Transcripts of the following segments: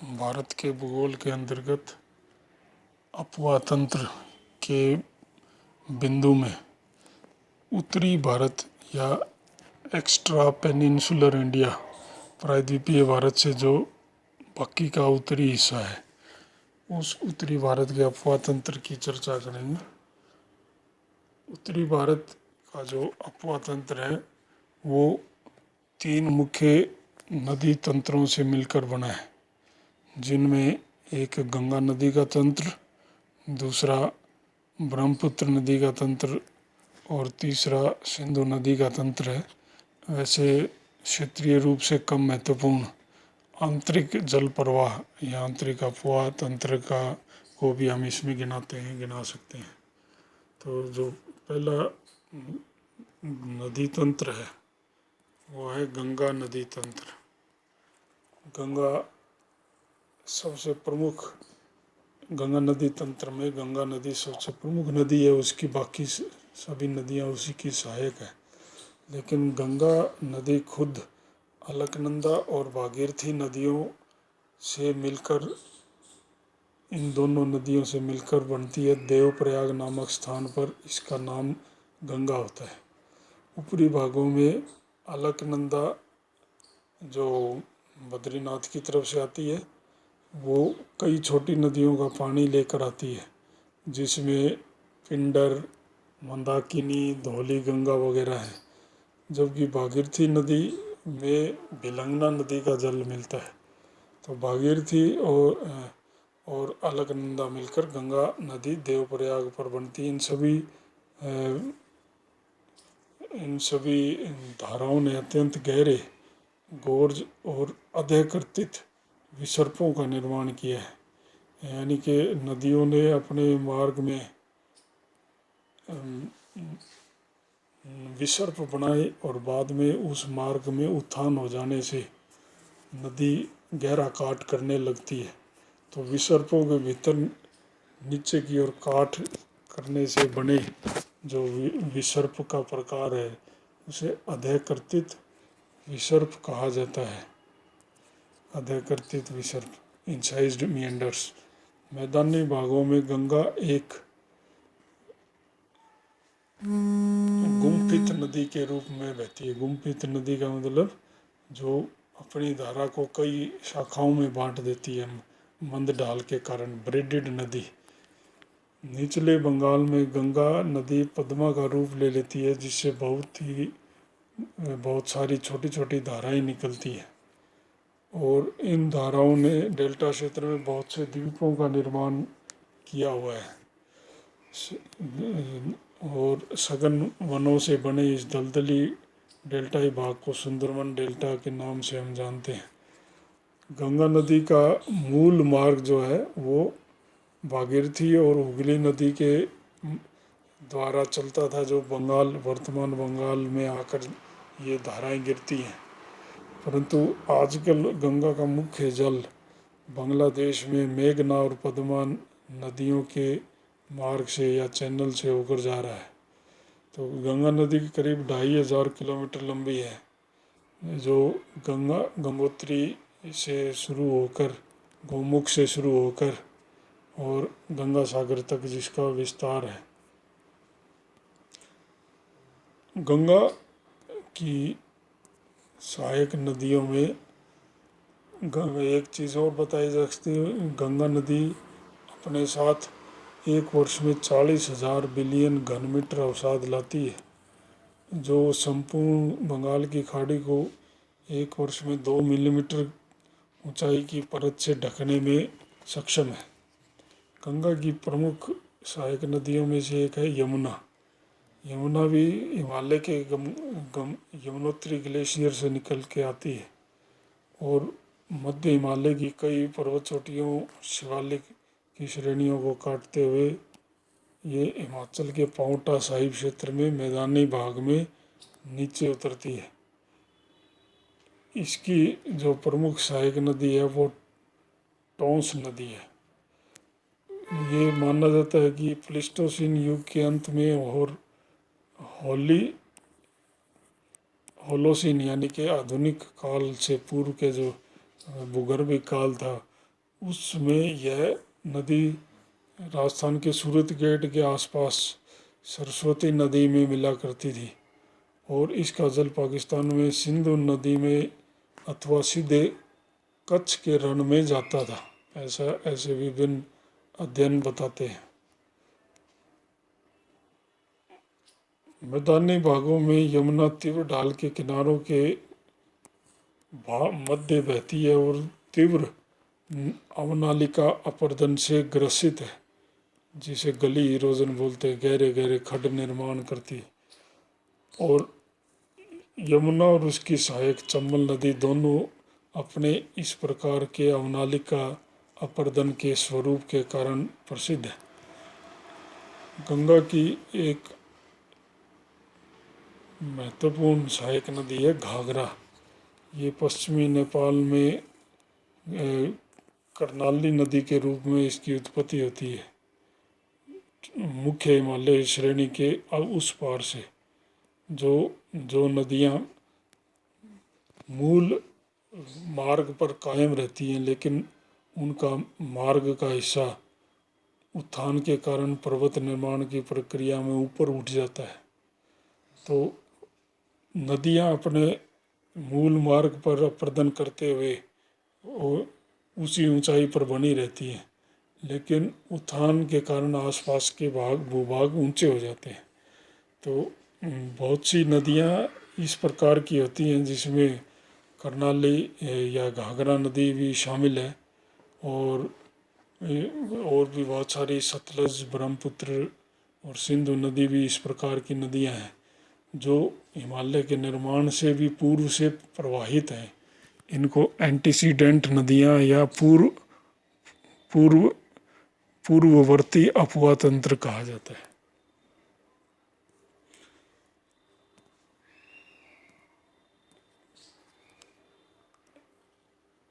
भारत के भूगोल के अंतर्गत अपवा तंत्र के बिंदु में उत्तरी भारत या एक्स्ट्रा पेनिनसुलर इंडिया प्रायद्वीपीय भारत से जो बाकी का उत्तरी हिस्सा है, उस उत्तरी भारत के अपवा तंत्र की चर्चा करेंगे। उत्तरी भारत का जो अपवा तंत्र है वो 3 मुख्य नदी तंत्रों से मिलकर बना है, जिनमें एक गंगा नदी का तंत्र, दूसरा ब्रह्मपुत्र नदी का तंत्र और तीसरा सिंधु नदी का तंत्र है। वैसे क्षेत्रीय रूप से कम महत्वपूर्ण आंतरिक जल प्रवाह या आंतरिक अपवाह तंत्र को भी हम इसमें गिना सकते हैं। तो जो पहला नदी तंत्र है वो है गंगा नदी तंत्र। गंगा सबसे प्रमुख, गंगा नदी तंत्र में गंगा नदी सबसे प्रमुख नदी है, उसकी बाकी सभी नदियाँ उसी की सहायक है। लेकिन गंगा नदी खुद अलकनंदा और भागीरथी नदियों से मिलकर, इन दोनों नदियों से मिलकर बनती है। देवप्रयाग नामक स्थान पर इसका नाम गंगा होता है। ऊपरी भागों में अलकनंदा जो बद्रीनाथ की तरफ से आती है वो कई छोटी नदियों का पानी लेकर आती है, जिसमें पिंडर, मंदाकिनी, धौली गंगा वगैरह है। जबकि भागीरथी नदी में भिलंगना नदी का जल मिलता है। तो भागीरथी और अलकनंदा मिलकर गंगा नदी देवप्रयाग पर बनती है। इन सभी धाराओं ने अत्यंत गहरे गोर्ज और अधःकर्तित विसर्पों का निर्माण किया है। यानी कि नदियों ने अपने मार्ग में विसर्प बनाए और बाद में उस मार्ग में उत्थान हो जाने से नदी गहरा काट करने लगती है। तो विसर्पों के भीतर नीचे की ओर काट करने से बने जो विसर्प का प्रकार है उसे अधःकर्तित विसर्प कहा जाता है। अधःकर्तित विसर्प, इंसाइज्ड मिएंडर्स। मैदानी भागों में गंगा एक गुम्फित नदी के रूप में बहती है। गुम्फित नदी का मतलब जो अपनी धारा को कई शाखाओं में बांट देती है मंद ढाल के कारण, ब्रेडेड नदी। निचले बंगाल में गंगा नदी पद्मा का रूप ले लेती है, जिससे बहुत सारी छोटी छोटी धाराएं निकलती है और इन धाराओं ने डेल्टा क्षेत्र में बहुत से द्वीपों का निर्माण किया हुआ है। और सघन वनों से बने इस दलदली डेल्टाई भाग को सुंदरवन डेल्टा के नाम से हम जानते हैं। गंगा नदी का मूल मार्ग जो है वो भागीरथी और हुगली नदी के द्वारा चलता था, जो वर्तमान बंगाल में आकर ये धाराएं गिरती हैं। परंतु आजकल गंगा का मुख्य जल बांग्लादेश में मेघना और पद्मा नदियों के मार्ग से या चैनल से होकर जा रहा है। तो गंगा नदी करीब 2500 किलोमीटर लंबी है, जो गंगोत्री से शुरू होकर, गोमुख से शुरू होकर और गंगा सागर तक जिसका विस्तार है। गंगा की सहायक नदियों में एक चीज़ और बताई जा सकती है। गंगा नदी अपने साथ एक वर्ष में 40,000 बिलियन घन मीटर अवसाद लाती है, जो संपूर्ण बंगाल की खाड़ी को एक वर्ष में 2 मिलीमीटर ऊंचाई की परत से ढकने में सक्षम है। गंगा की प्रमुख सहायक नदियों में से एक है यमुना। यमुना भी हिमालय के यमुनोत्री ग्लेशियर से निकल के आती है और मध्य हिमालय की कई पर्वत चोटियों, शिवालिक की श्रेणियों को काटते हुए ये हिमाचल के पांवटा साहिब क्षेत्र में मैदानी भाग में नीचे उतरती है। इसकी जो प्रमुख सहायक नदी है वो टॉन्स नदी है। ये माना जाता है कि प्लीस्टोसीन युग के अंत में और होलोसीन यानी कि आधुनिक काल से पूर्व के जो भूगर्भीय काल था उसमें यह नदी राजस्थान के सूरत गेट के आसपास सरस्वती नदी में मिला करती थी और इसका जल पाकिस्तान में सिंधु नदी में अथवा सीधे कच्छ के रण में जाता था। ऐसे विभिन्न अध्ययन बताते हैं। मैदानी भागों में यमुना तीव्र ढाल के किनारों के मध्य बहती है और तीव्र अवनालिका अपरदन से ग्रसित है, जिसे गली इरोजन बोलते हैं। गहरे गहरे खड्ड निर्माण करती है और यमुना और उसकी सहायक चंबल नदी दोनों अपने इस प्रकार के अवनालिका अपरदन के स्वरूप के कारण प्रसिद्ध है। गंगा की एक महत्वपूर्ण सहायक नदी है घाघरा। ये पश्चिमी नेपाल में कर्नाली नदी के रूप में इसकी उत्पत्ति होती है, मुख्य हिमालय श्रेणी के उस पार से। जो नदियाँ मूल मार्ग पर कायम रहती हैं, लेकिन उनका मार्ग का हिस्सा उत्थान के कारण पर्वत निर्माण की प्रक्रिया में ऊपर उठ जाता है, तो नदियाँ अपने मूल मार्ग पर अपरदन करते हुए उसी ऊंचाई पर बनी रहती हैं, लेकिन उत्थान के कारण आसपास के भूभाग ऊंचे हो जाते हैं। तो बहुत सी नदियाँ इस प्रकार की होती हैं, जिसमें कर्नाली या घाघरा नदी भी शामिल है और भी बहुत सारी सतलज, ब्रह्मपुत्र और सिंधु नदी भी इस प्रकार की नदियाँ हैं जो हिमालय के निर्माण से भी पूर्व से प्रवाहित हैं। इनको एंटीसीडेंट नदियाँ या पूर्ववर्ती अपवाह तंत्र कहा जाता है।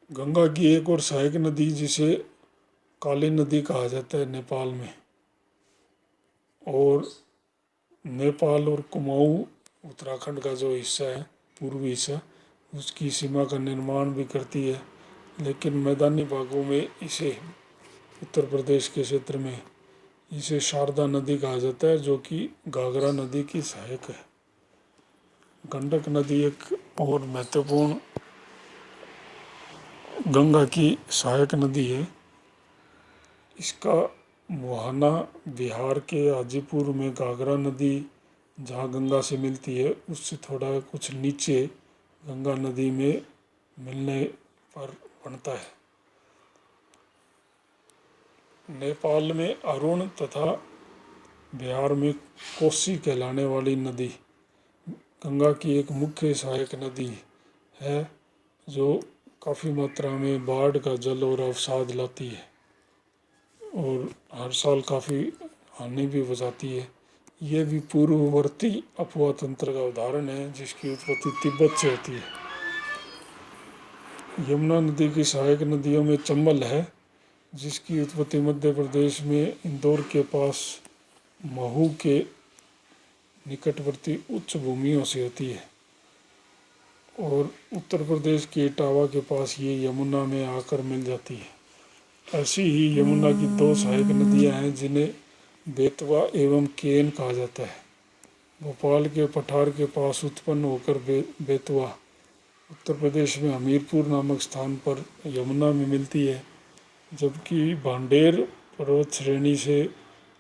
गंगा की एक और सहायक नदी जिसे काली नदी कहा जाता है नेपाल में, और नेपाल और कुमाऊँ उत्तराखंड का जो हिस्सा है, पूर्वी हिस्सा, उसकी सीमा का निर्माण भी करती है। लेकिन मैदानी भागों में इसे उत्तर प्रदेश के क्षेत्र में इसे शारदा नदी कहा जाता है, जो कि घाघरा नदी की सहायक है। गंडक नदी एक और महत्वपूर्ण गंगा की सहायक नदी है। इसका मुहाना बिहार के हाजीपुर में घाघरा नदी जहाँ गंगा से मिलती है, उससे थोड़ा कुछ नीचे गंगा नदी में मिलने पर बनता है। नेपाल में अरुण तथा बिहार में कोसी कहलाने वाली नदी गंगा की एक मुख्य सहायक नदी है, जो काफ़ी मात्रा में बाढ़ का जल और अवसाद लाती है और हर साल काफ़ी हानि भी बचाती है। ये भी पूर्ववर्ती अपवाह तंत्र का उदाहरण है, जिसकी उत्पत्ति तिब्बत से होती है। यमुना नदी की सहायक नदियों में चंबल है, जिसकी उत्पत्ति मध्य प्रदेश में इंदौर के पास महू के निकटवर्ती उच्च भूमियों से होती है और उत्तर प्रदेश के इटावा के पास ये यमुना में आकर मिल जाती है। ऐसी ही यमुना की दो सहायक नदियां हैं, जिन्हें बेतवा एवं केन कहा जाता है। भोपाल के पठार के पास उत्पन्न होकर बेतवा उत्तर प्रदेश में हमीरपुर नामक स्थान पर यमुना में मिलती है, जबकि भांडेर पर्वत श्रेणी से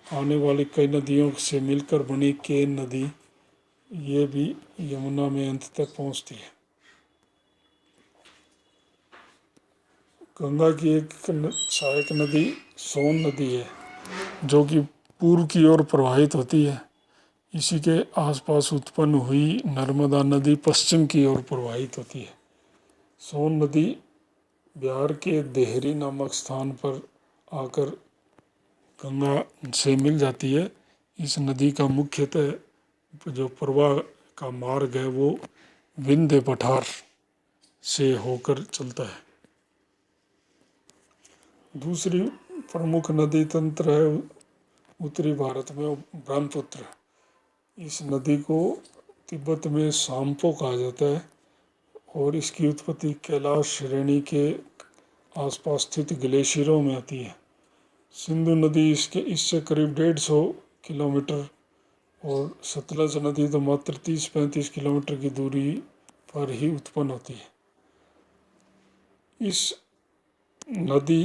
आने वाली कई नदियों से मिलकर बनी केन नदी ये भी यमुना में अंत तक पहुँचती है। गंगा की एक सहायक नदी सोन नदी है, जो कि पूर्व की ओर प्रवाहित होती है। इसी के आसपास उत्पन्न हुई नर्मदा नदी पश्चिम की ओर प्रवाहित होती है। सोन नदी बिहार के देहरी नामक स्थान पर आकर गंगा से मिल जाती है। इस नदी का मुख्यतः जो प्रवाह का मार्ग है वो विंध्य पठार से होकर चलता है। दूसरी प्रमुख नदी तंत्र है उत्तरी भारत में ब्रह्मपुत्र। इस नदी को तिब्बत में सांपो कहा जाता है और इसकी उत्पत्ति कैलाश श्रेणी के आसपास स्थित ग्लेशियरों में आती है। सिंधु नदी इससे करीब 150 किलोमीटर और सतलज नदी तो मात्र 30-35 किलोमीटर की दूरी पर ही उत्पन्न होती है। इस नदी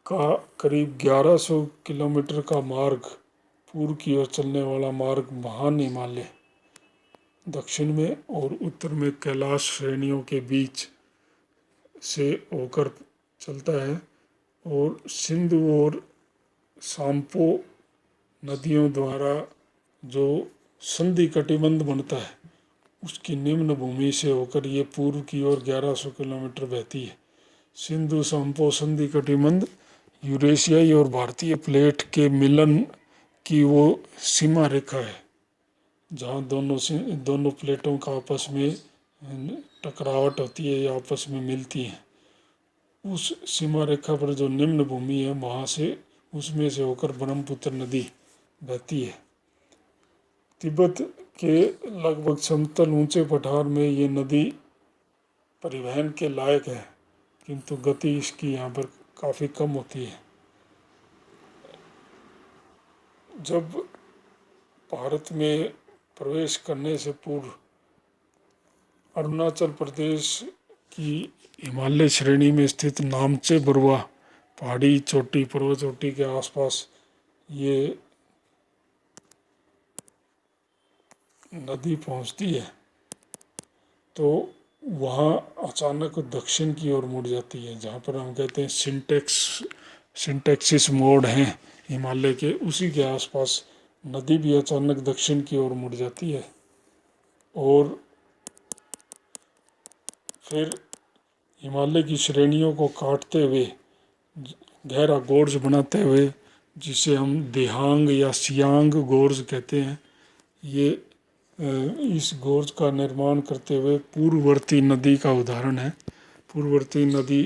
का करीब 1100 किलोमीटर का मार्ग पूर्व की ओर चलने वाला मार्ग महान हिमालय दक्षिण में और उत्तर में कैलाश श्रेणियों के बीच से होकर चलता है और सिंधु और सांपो नदियों द्वारा जो संधि कटिबंध बनता है उसकी निम्न भूमि से होकर ये पूर्व की ओर 1100 किलोमीटर बहती है। सिंधु सांपो संधि कटिबंध यूरेशियाई और भारतीय प्लेट के मिलन की वो सीमा रेखा है जहाँ दोनों प्लेटों का आपस में टकरावट होती है या आपस में मिलती है। उस सीमा रेखा पर जो निम्न भूमि है वहाँ से उसमें से होकर ब्रह्मपुत्र नदी बहती है। तिब्बत के लगभग समतल ऊंचे पठार में ये नदी परिवहन के लायक है, किंतु गति इसकी यहाँ पर काफ़ी कम होती है। जब भारत में प्रवेश करने से पूर्व अरुणाचल प्रदेश की हिमालय श्रेणी में स्थित नामचे बरुआ पहाड़ी चोटी पर्वत चोटी के आसपास ये नदी पहुंचती है तो वहाँ अचानक दक्षिण की ओर मुड़ जाती है, जहाँ पर हम कहते हैं सिंटेक्सिस मोड हैं हिमालय के, उसी के आसपास नदी भी अचानक दक्षिण की ओर मुड़ जाती है और फिर हिमालय की श्रेणियों को काटते हुए गहरा गोर्ज बनाते हुए, जिसे हम देहांग या सियांग गोर्ज कहते हैं, ये इस गोर्ज का निर्माण करते हुए पूर्ववर्ती नदी का उदाहरण है। पूर्ववर्ती नदी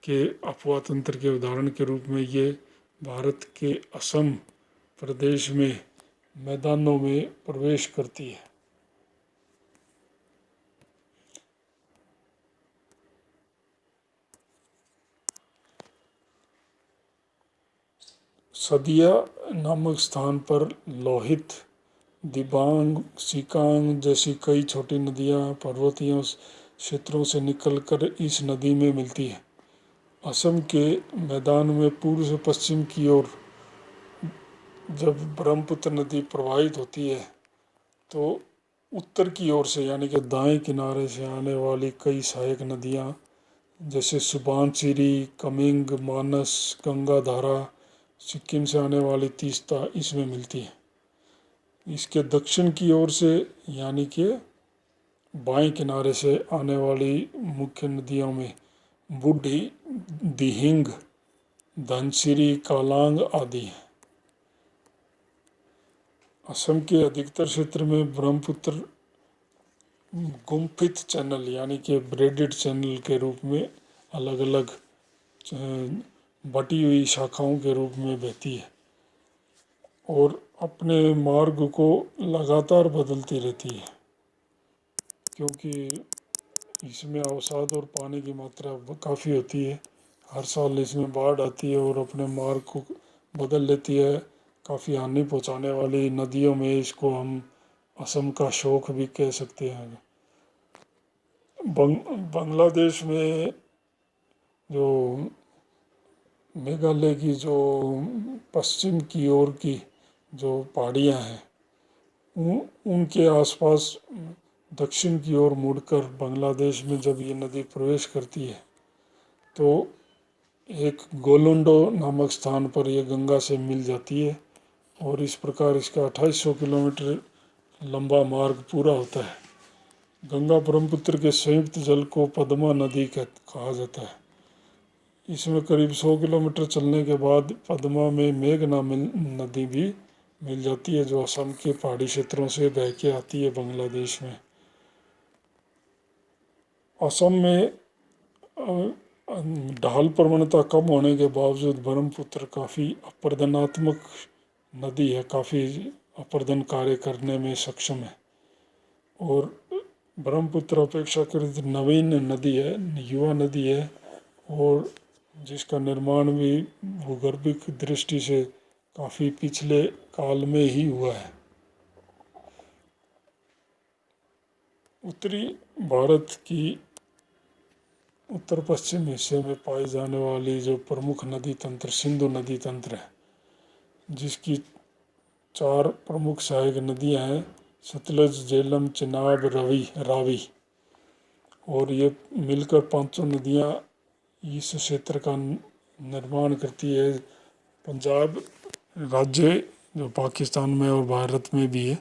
के अपवा तंत्र के उदाहरण के रूप में ये भारत के असम प्रदेश में मैदानों में प्रवेश करती है। सदिया नामक स्थान पर लोहित, दिबांग, सिकांग जैसी कई छोटी नदियाँ पर्वतीय क्षेत्रों से निकलकर इस नदी में मिलती है। असम के मैदान में पूर्व से पश्चिम की ओर जब ब्रह्मपुत्र नदी प्रवाहित होती है तो उत्तर की ओर से यानी कि दाएं किनारे से आने वाली कई सहायक नदियाँ जैसे सुबानसिरी, कमिंग, मानस, गंगाधारा, सिक्किम से आने वाली तीस्ता इसमें मिलती है। इसके दक्षिण की ओर से यानी कि बाएं किनारे से आने वाली मुख्य नदियों में बूढ़ी, दिहिंग, धनसिरी, कालांग आदि हैं। असम के अधिकतर क्षेत्र में ब्रह्मपुत्र गुम्फित चैनल यानी कि ब्रेडेड चैनल के रूप में अलग अलग बटी हुई शाखाओं के रूप में बहती है और अपने मार्ग को लगातार बदलती रहती है, क्योंकि इसमें अवसाद और पानी की मात्रा काफ़ी होती है। हर साल इसमें बाढ़ आती है और अपने मार्ग को बदल लेती है। काफ़ी हानि पहुंचाने वाली नदियों में इसको हम असम का शोक भी कह सकते हैं। बांग्लादेश में जो मेघालय की जो पश्चिम की ओर की जो पहाड़ियाँ हैं उनके आसपास दक्षिण की ओर मुड़कर बांग्लादेश में जब ये नदी प्रवेश करती है तो एक गोलोंडो नामक स्थान पर यह गंगा से मिल जाती है और इस प्रकार इसका 2800 किलोमीटर लंबा मार्ग पूरा होता है। गंगा ब्रह्मपुत्र के संयुक्त जल को पद्मा नदी कहा जाता है। इसमें करीब 100 किलोमीटर चलने के बाद पद्मा में मेघना नदी भी मिल जाती है, जो असम के पहाड़ी क्षेत्रों से बह के आती है बांग्लादेश में। असम में ढाल प्रवणता कम होने के बावजूद ब्रह्मपुत्र काफ़ी अपर्दनात्मक नदी है, काफ़ी अपर्दन कार्य करने में सक्षम है और ब्रह्मपुत्र अपेक्षाकृत नवीन नदी है, युवा नदी है और जिसका निर्माण भी भूगर्भिक दृष्टि से काफ़ी पिछले काल में ही हुआ है। उत्तरी भारत की उत्तर पश्चिम हिस्से में पाई जाने वाली जो प्रमुख नदी तंत्र सिंधु नदी तंत्र है, जिसकी 4 प्रमुख सहायक नदियां हैं, सतलज, झेलम, चिनाब, रावी। और ये मिलकर 500 नदियां इस क्षेत्र का निर्माण करती है। पंजाब राज्य जो पाकिस्तान में और भारत में भी है,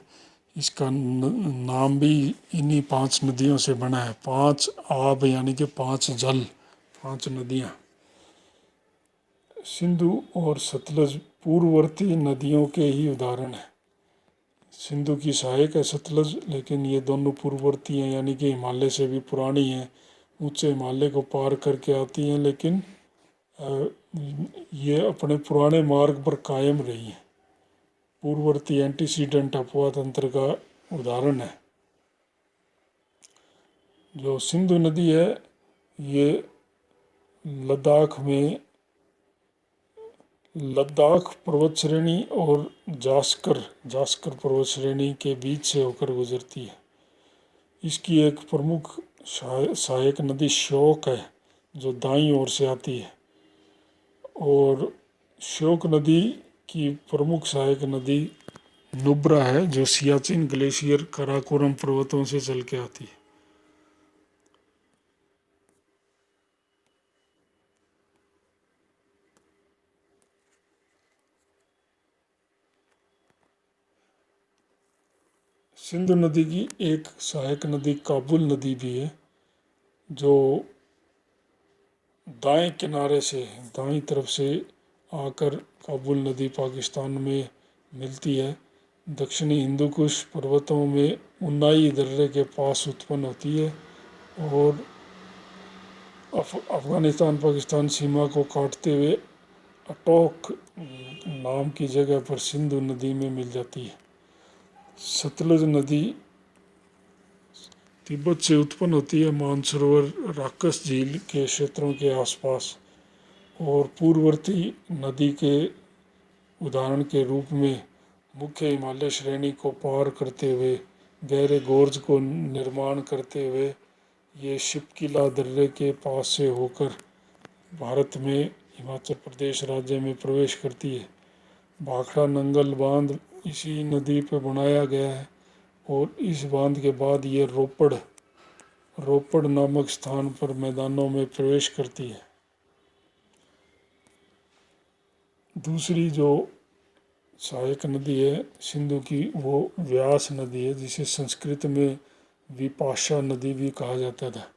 इसका नाम भी इन्हीं 5 नदियों से बना है। 5 आब यानी कि 5 जल, 5 नदियां। सिंधु और सतलज पूर्ववर्ती नदियों के ही उदाहरण हैं। सिंधु की सहायक है सतलज, लेकिन ये दोनों पूर्ववर्ती हैं, यानी कि हिमालय से भी पुरानी हैं, ऊंचे हिमालय को पार करके आती हैं, लेकिन ये अपने पुराने मार्ग पर कायम रही हैं। पूर्ववर्ती एंटीसीडेंट अपवाह तंत्र का उदाहरण है। जो सिंधु नदी है ये लद्दाख पर्वत श्रेणी और जास्कर पर्वत श्रेणी के बीच से होकर गुजरती है। इसकी एक प्रमुख सहायक नदी श्योक है जो दाईं ओर से आती है, और श्योक नदी की प्रमुख सहायक नदी नुब्रा है जो सियाचिन ग्लेशियर काराकोरम पर्वतों से चल के आती है। सिंधु नदी की एक सहायक नदी काबुल नदी भी है, जो दाएं किनारे से दाईं तरफ से आकर काबुल नदी पाकिस्तान में मिलती है। दक्षिणी हिंदू कुश पर्वतों में उन्नाई दर्रे के पास उत्पन्न होती है और अफगानिस्तान पाकिस्तान सीमा को काटते हुए अटोक नाम की जगह पर सिंधु नदी में मिल जाती है। सतलज नदी तिब्बत से उत्पन्न होती है, मानसरोवर राकस झील के क्षेत्रों के आसपास, और पूर्ववर्ती नदी के उदाहरण के रूप में मुख्य हिमालय श्रेणी को पार करते हुए गहरे गोर्ज को निर्माण करते हुए ये शिपकिला दर्रे के पास से होकर भारत में हिमाचल प्रदेश राज्य में प्रवेश करती है। भाखड़ा नंगल बांध इसी नदी पर बनाया गया है और इस बांध के बाद ये रोपड़ नामक स्थान पर मैदानों में प्रवेश करती है। दूसरी जो सहायक नदी है सिंधु की वो व्यास नदी है, जिसे संस्कृत में विपाशा नदी भी कहा जाता था।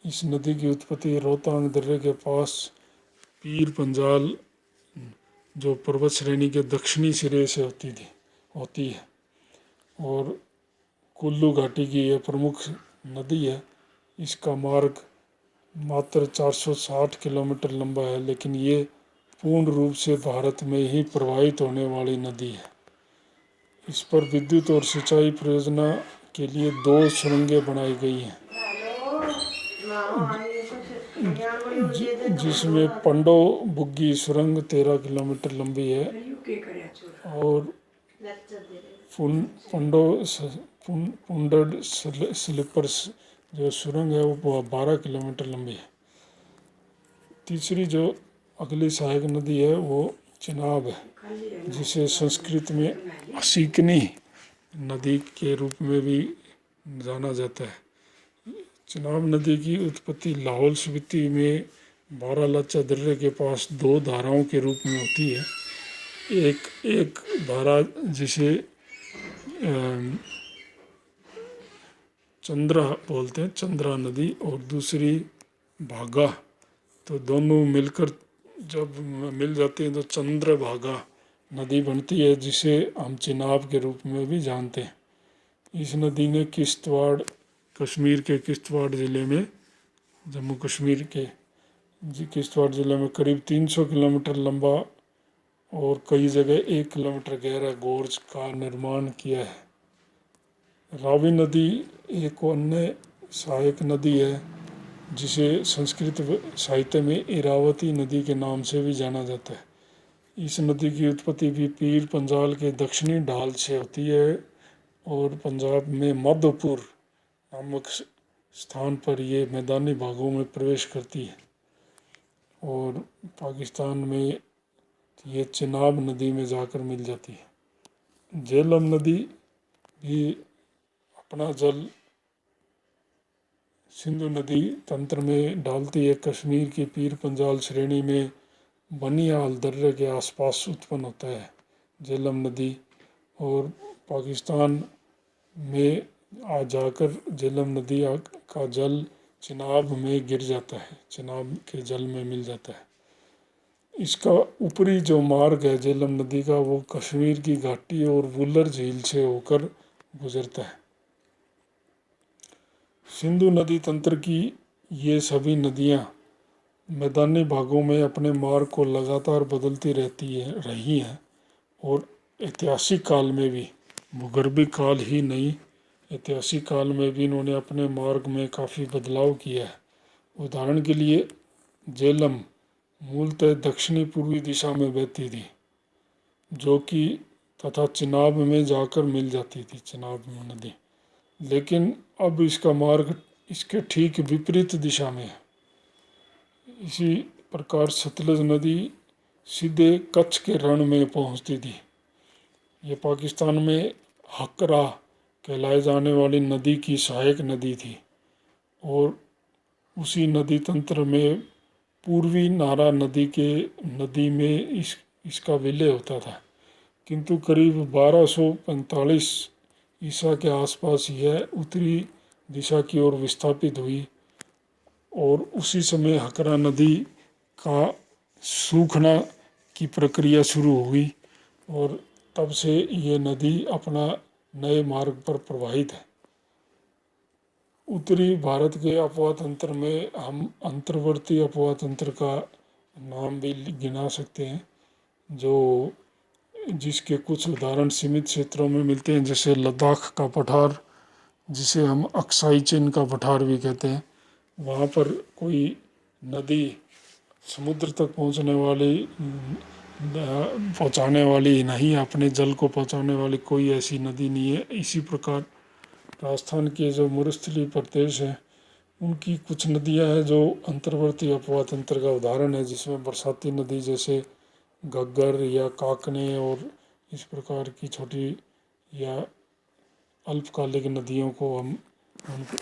इस नदी की उत्पत्ति रोहतांग दर्रे के पास पीर पंजाल जो पर्वत श्रेणी के दक्षिणी सिरे से होती है और कुल्लू घाटी की यह प्रमुख नदी है। इसका मार्ग मात्र 460 किलोमीटर लंबा है, लेकिन ये पूर्ण रूप से भारत में ही प्रवाहित होने वाली नदी है। इस पर विद्युत और सिंचाई परियोजना के लिए 2 सुरंगें बनाई गई हैं, जिसमें पंडो बुग्गी सुरंग 13 किलोमीटर लंबी है और पुंडड स्लीपर्स जो सुरंग है वो 12 किलोमीटर लंबी है। तीसरी जो अगली सहायक नदी है वो चिनाब है, जिसे संस्कृत में असीकनी नदी के रूप में भी जाना जाता है। चिनाब नदी की उत्पत्ति लाहौल स्पीति में बारालाचा दर्रे के पास 2 धाराओं के रूप में होती है। एक धारा जिसे चंद्रा बोलते हैं, चंद्रा नदी, और दूसरी भागा। तो दोनों मिलकर जब मिल जाती हैं तो चंद्रभागा नदी बनती है, जिसे हम चिनाब के रूप में भी जानते हैं। इस नदी ने कश्मीर के किश्तवाड़ ज़िले में जम्मू कश्मीर के किश्तवाड़ ज़िले में करीब 300 किलोमीटर लंबा और कई जगह 1 किलोमीटर गहरा गोर्ज का निर्माण किया है। रावी नदी एक अन्य सहायक नदी है जिसे संस्कृत साहित्य में इरावती नदी के नाम से भी जाना जाता है। इस नदी की उत्पत्ति भी पीर पंजाल के दक्षिणी ढाल से होती है और पंजाब में माधोपुर नामक स्थान पर ये मैदानी भागों में प्रवेश करती है और पाकिस्तान में ये चिनाब नदी में जाकर मिल जाती है। झेलम नदी भी अपना जल सिंधु नदी तंत्र में डालती है। कश्मीर की पीर पंजाल श्रेणी में बनियाल दर्रे के आसपास उत्पन्न होता है झेलम नदी और पाकिस्तान में आ जाकर झेलम नदी का जल चिनाब में गिर जाता है, चिनाब के जल में मिल जाता है। इसका ऊपरी जो मार्ग है झेलम नदी का वो कश्मीर की घाटी और वुलर झील से होकर गुजरता है। सिंधु नदी तंत्र की ये सभी नदियाँ मैदानी भागों में अपने मार्ग को लगातार बदलती रही हैं और ऐतिहासिक काल में भी, भूगर्भीय काल ही नहीं, ऐतिहासिक काल में भी इन्होंने अपने मार्ग में काफ़ी बदलाव किया है। उदाहरण के लिए झेलम मूलतः दक्षिणी पूर्वी दिशा में बहती थी जो कि तथा चिनाब में जाकर मिल जाती थी, चिनाब नदी, लेकिन अब इसका मार्ग इसके ठीक विपरीत दिशा में है। इसी प्रकार सतलज नदी सीधे कच्छ के रण में पहुंचती थी। ये पाकिस्तान में हकरा कहलाए जाने वाली नदी की सहायक नदी थी और उसी नदी तंत्र में पूर्वी नारा नदी में इसका विलय होता था, किंतु करीब 1245 ईसा के आसपास यह उत्तरी दिशा की ओर विस्थापित हुई और उसी समय हकरा नदी का सूखना की प्रक्रिया शुरू हुई और तब से ये नदी अपना नए मार्ग पर प्रवाहित है। उत्तरी भारत के अपवाह तंत्र में हम अंतर्वर्ती अपवाह तंत्र का नाम भी गिना सकते हैं जो जिसके कुछ उदाहरण सीमित क्षेत्रों में मिलते हैं, जैसे लद्दाख का पठार जिसे हम अक्साई चिन का पठार भी कहते हैं। वहाँ पर कोई नदी समुद्र तक पहुँचाने वाली नहीं, अपने जल को पहुँचाने वाली कोई ऐसी नदी नहीं है। इसी प्रकार राजस्थान के जो मरुस्थलीय प्रदेश हैं उनकी कुछ नदियां हैं जो अंतर्वर्ती अपवाह तंत्र का उदाहरण है, जिसमें बरसाती नदी जैसे घग्गर या काकने और इस प्रकार की छोटी या अल्पकालिक नदियों को हम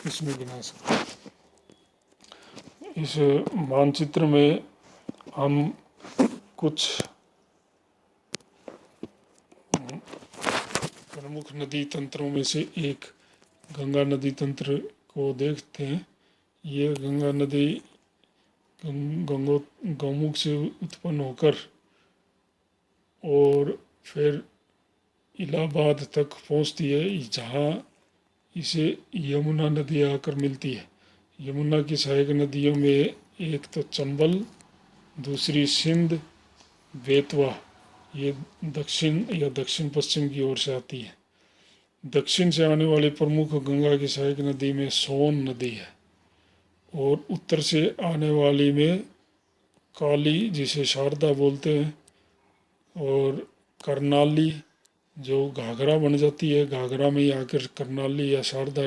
इसमें गिना सकते हैं। इस मानचित्र में हम कुछ प्रमुख नदी तंत्रों में से एक गंगा नदी तंत्र को देखते हैं। ये गंगा नदी गौमुख से उत्पन्न होकर और फिर इलाहाबाद तक पहुंचती है, जहां इसे यमुना नदी आकर मिलती है। यमुना की सहायक नदियों में एक तो चंबल, दूसरी सिंध, बेतवा, ये दक्षिण पश्चिम की ओर से आती है। दक्षिण से आने वाली प्रमुख गंगा की सहायक नदी में सोन नदी है और उत्तर से आने वाली में काली जिसे शारदा बोलते हैं और करनाली जो घाघरा बन जाती है, घाघरा में ही आकर करनाली या शारदा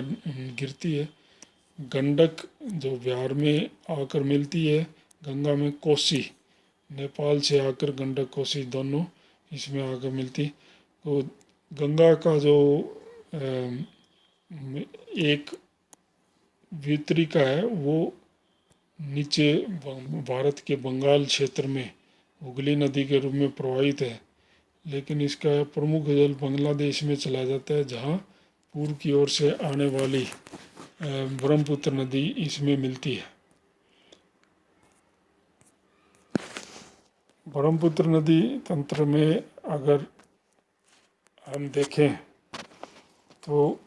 गिरती है। गंडक जो बिहार में आकर मिलती है, गंगा में कोसी, नेपाल से आकर गंडक कोसी दोनों इसमें आकर मिलती। तो गंगा का जो एक वितरिका है वो नीचे भारत के बंगाल क्षेत्र में हुगली नदी के रूप में प्रवाहित है, लेकिन इसका प्रमुख जल बांग्लादेश में चला जाता है, जहाँ पूर्व की ओर से आने वाली ब्रह्मपुत्र नदी इसमें मिलती है। ब्रह्मपुत्र नदी तंत्र में अगर हम देखें तो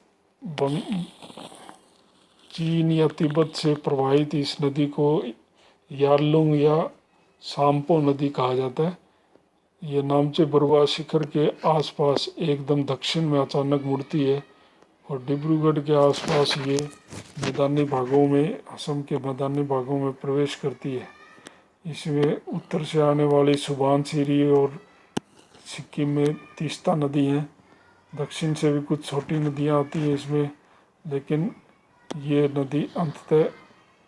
चीन या तिब्बत से प्रवाहित इस नदी को यारलुंग या सांपो नदी कहा जाता है। ये नामचे बरुआ शिखर के आसपास एकदम दक्षिण में अचानक मुड़ती है और डिब्रूगढ़ के आसपास ये मैदानी भागों में, असम के मैदानी भागों में प्रवेश करती है। इसमें उत्तर से आने वाली सुबानसिरी और सिक्किम में तीस्ता नदी है। दक्षिण से भी कुछ छोटी नदियाँ आती हैं इसमें, लेकिन ये नदी अंततः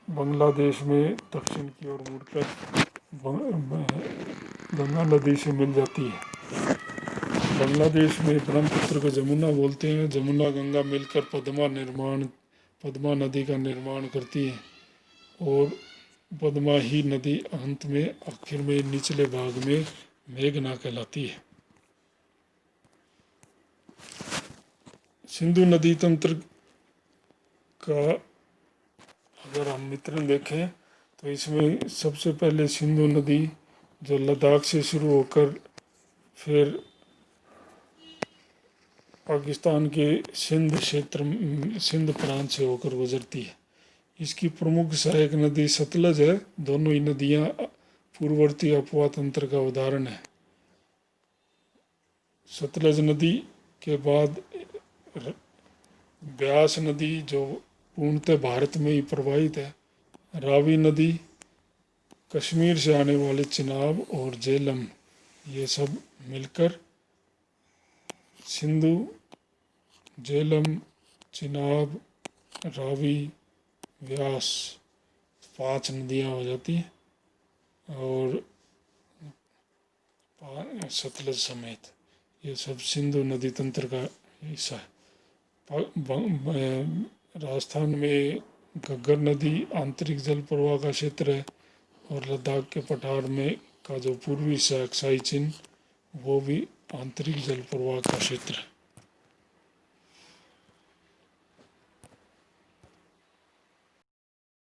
बांग्लादेश में दक्षिण की ओर मुड़कर गंगा नदी से मिल जाती है। बांग्लादेश में ब्रह्मपुत्र को जमुना बोलते हैं। जमुना गंगा मिलकर पद्मा नदी का निर्माण करती है और पद्मा ही नदी अंत में आखिर में निचले भाग में मेघना कहलाती है। सिंधु नदी तंत्र का अगर हम मित्रण देखें तो इसमें सबसे पहले सिंधु नदी जो लद्दाख से शुरू होकर फिर पाकिस्तान के सिंध प्रांत से होकर गुजरती है। इसकी प्रमुख सहायक नदी सतलज है। दोनों ही नदियां पूर्ववर्ती अपवा तंत्र का उदाहरण है। सतलज नदी के बाद ब्यास नदी जो पूर्णतः भारत में ही प्रवाहित है। रावी नदी, कश्मीर से आने वाले चिनाब और झेलम, ये सब मिलकर सिंधु, झेलम, चिनाब, रावी, व्यास 5 नदियाँ हो जाती हैं और सतलज समेत ये सब सिंधु नदी तंत्र का हिस्सा है। राजस्थान में घग्गर नदी आंतरिक जल प्रवाह का क्षेत्र है और लद्दाख के पठार में का जो पूर्वी हिस्सा अक्साई चिन्ह वो भी आंतरिक जल प्रवाह का क्षेत्र है।